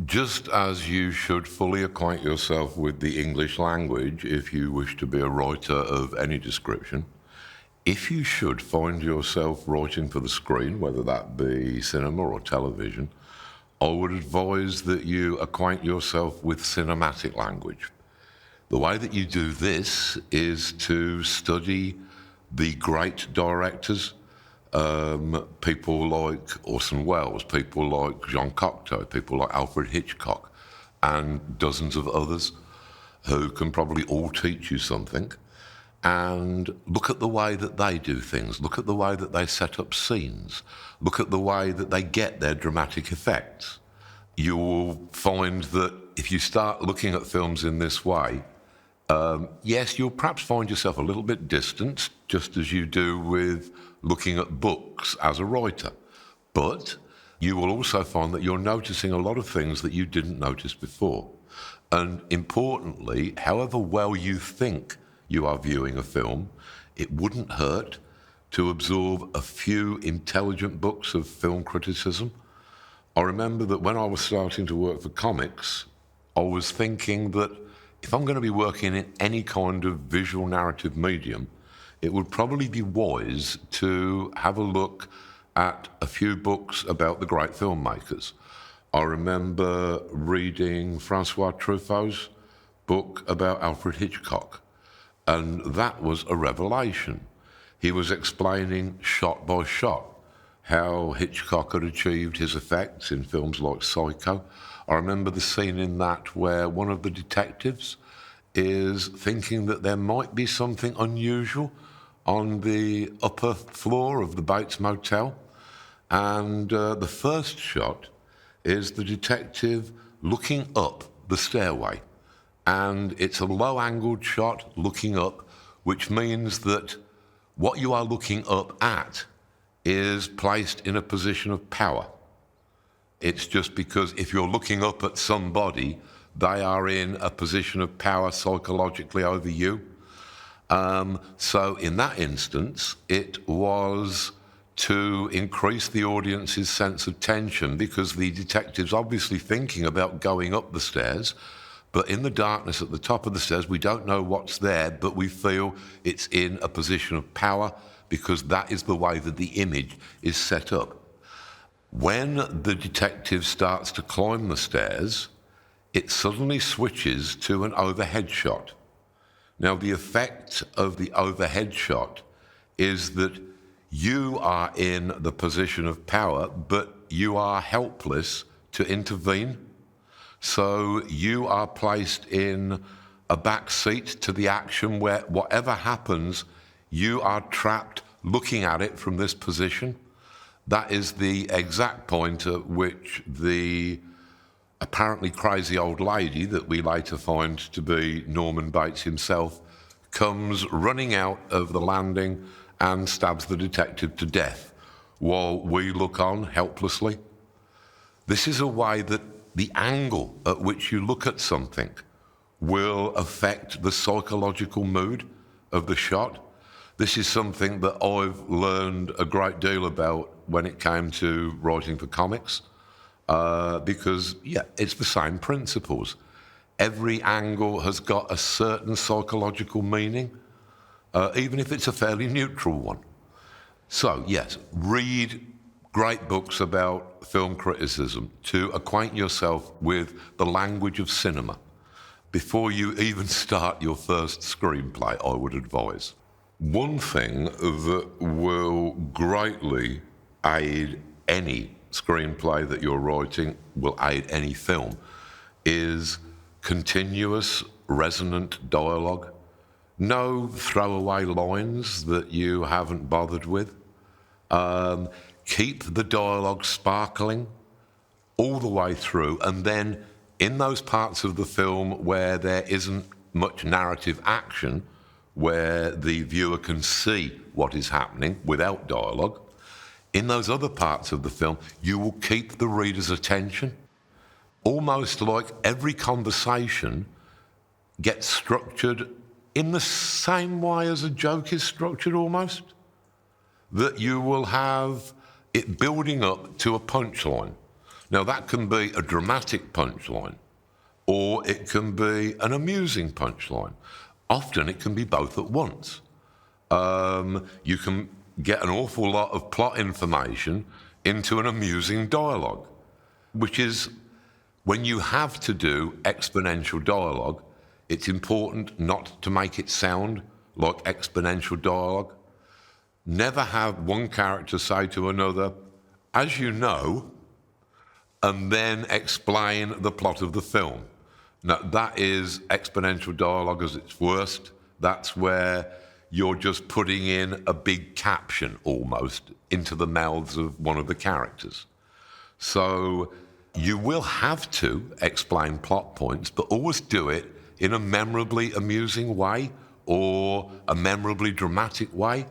Just as you should fully acquaint yourself with the English language if you wish to be a writer of any description, if you should find yourself writing for the screen, whether that be cinema or television, I would advise that you acquaint yourself with cinematic language. The way that you do this is to study the great directors, people like Orson Welles, people like Jean Cocteau, people like Alfred Hitchcock, and dozens of others who can probably all teach you something. And look at the way that they do things. Look at the way that they set up scenes. Look at the way that they get their dramatic effects. You will find that if you start looking at films in this way, yes, you'll perhaps find yourself a little bit distanced, just as you do with looking at books as a writer. But you will also find that you're noticing a lot of things that you didn't notice before. And importantly, however well you think you are viewing a film, it wouldn't hurt to absorb a few intelligent books of film criticism. I remember that when I was starting to work for comics, I was thinking that if I'm going to be working in any kind of visual narrative medium, it would probably be wise to have a look at a few books about the great filmmakers. I remember reading Francois Truffaut's book about Alfred Hitchcock, and that was a revelation. He was explaining shot by shot how Hitchcock had achieved his effects in films like Psycho. I remember the scene in that where one of the detectives is thinking that there might be something unusual on the upper floor of the Bates Motel. And the first shot is the detective looking up the stairway. And it's a low-angled shot looking up, which means that what you are looking up at is placed in a position of power. It's just because if you're looking up at somebody, they are in a position of power psychologically over you. So in that instance, it was to increase the audience's sense of tension because the detective's obviously thinking about going up the stairs, but in the darkness at the top of the stairs, we don't know what's there, but we feel it's in a position of power because that is the way that the image is set up. When the detective starts to climb the stairs, it suddenly switches to an overhead shot. Now, the effect of the overhead shot is that you are in the position of power, but you are helpless to intervene. So you are placed in a back seat to the action where whatever happens, you are trapped looking at it from this position. That is the exact point at which the apparently crazy old lady that we later find to be Norman Bates himself comes running out of the landing and stabs the detective to death while we look on helplessly. This is a way that the angle at which you look at something will affect the psychological mood of the shot. This is something that I've learned a great deal about when it came to writing for comics, because, it's the same principles. Every angle has got a certain psychological meaning, even if it's a fairly neutral one. So, yes, read great books about film criticism to acquaint yourself with the language of cinema. Before you even start your first screenplay, I would advise. One thing that will greatly aid any screenplay that you're writing, will aid any film, is continuous, resonant dialogue. No throwaway lines that you haven't bothered with. Keep the dialogue sparkling all the way through, and then in those parts of the film where there isn't much narrative action, where the viewer can see what is happening without dialogue, in those other parts of the film, you will keep the reader's attention. Almost like every conversation gets structured in the same way as a joke is structured almost. That you will have it building up to a punchline. Now, that can be a dramatic punchline, or it can be an amusing punchline. Often it can be both at once. You can get an awful lot of plot information into an amusing dialogue, which is, when you have to do exponential dialogue, it's important not to make it sound like exponential dialogue. Never have one character say to another, "As you know," and then explain the plot of the film. Now, that is exponential dialogue at its worst. That's where you're just putting in a big caption almost into the mouths of one of the characters. So you will have to explain plot points, but always do it in a memorably amusing way or a memorably dramatic way,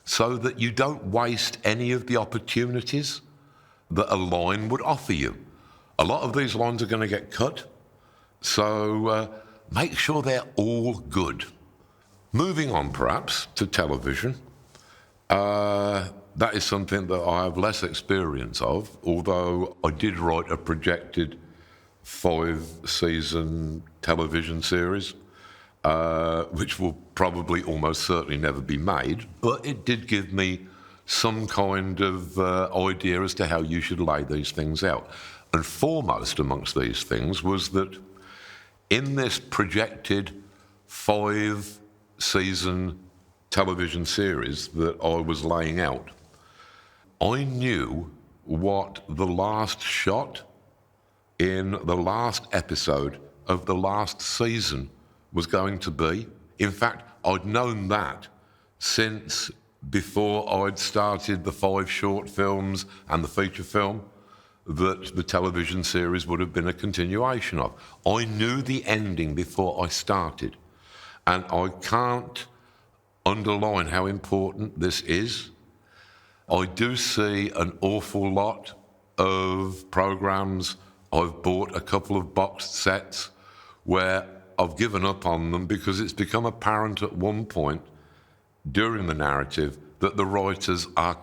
so that you don't waste any of the opportunities that a line would offer you. A lot of these lines are going to get cut, so make sure they're all good. Moving on, perhaps, to television. That is something that I have less experience of, although I did write a projected 5-season television series, which will probably almost certainly never be made, but it did give me some kind of idea as to how you should lay these things out. And foremost amongst these things was that in this projected 5-season television series that I was laying out, I knew what the last shot in the last episode of the last season was going to be. In fact, I'd known that since before I'd started the 5 short films and the feature film that the television series would have been a continuation of. I knew the ending before I started, and I can't underline how important this is. I do see an awful lot of programs. I've bought a couple of boxed sets where I've given up on them because it's become apparent at one point during the narrative that the writers are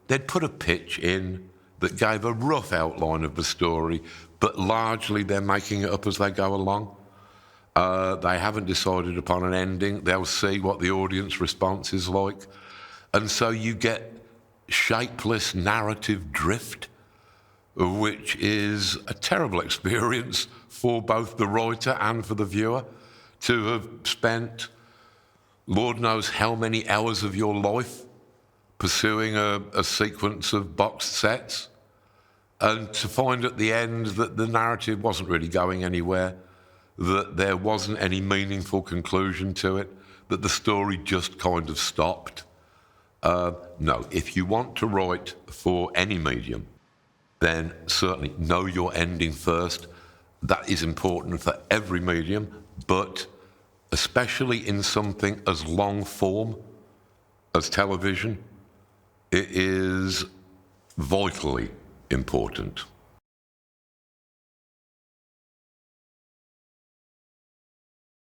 they'd put a pitch in that gave a rough outline of the story, but largely they're making it up as they go along. They haven't decided upon an ending. They'll see what the audience response is like. And so you get shapeless narrative drift, which is a terrible experience for both the writer and for the viewer, to have spent Lord knows how many hours of your life pursuing a sequence of boxed sets, and to find at the end that the narrative wasn't really going anywhere, that there wasn't any meaningful conclusion to it, that the story just kind of stopped. No, if you want to write for any medium, then certainly know your ending first. That is important for every medium, but especially in something as long form as television, it is vitally important.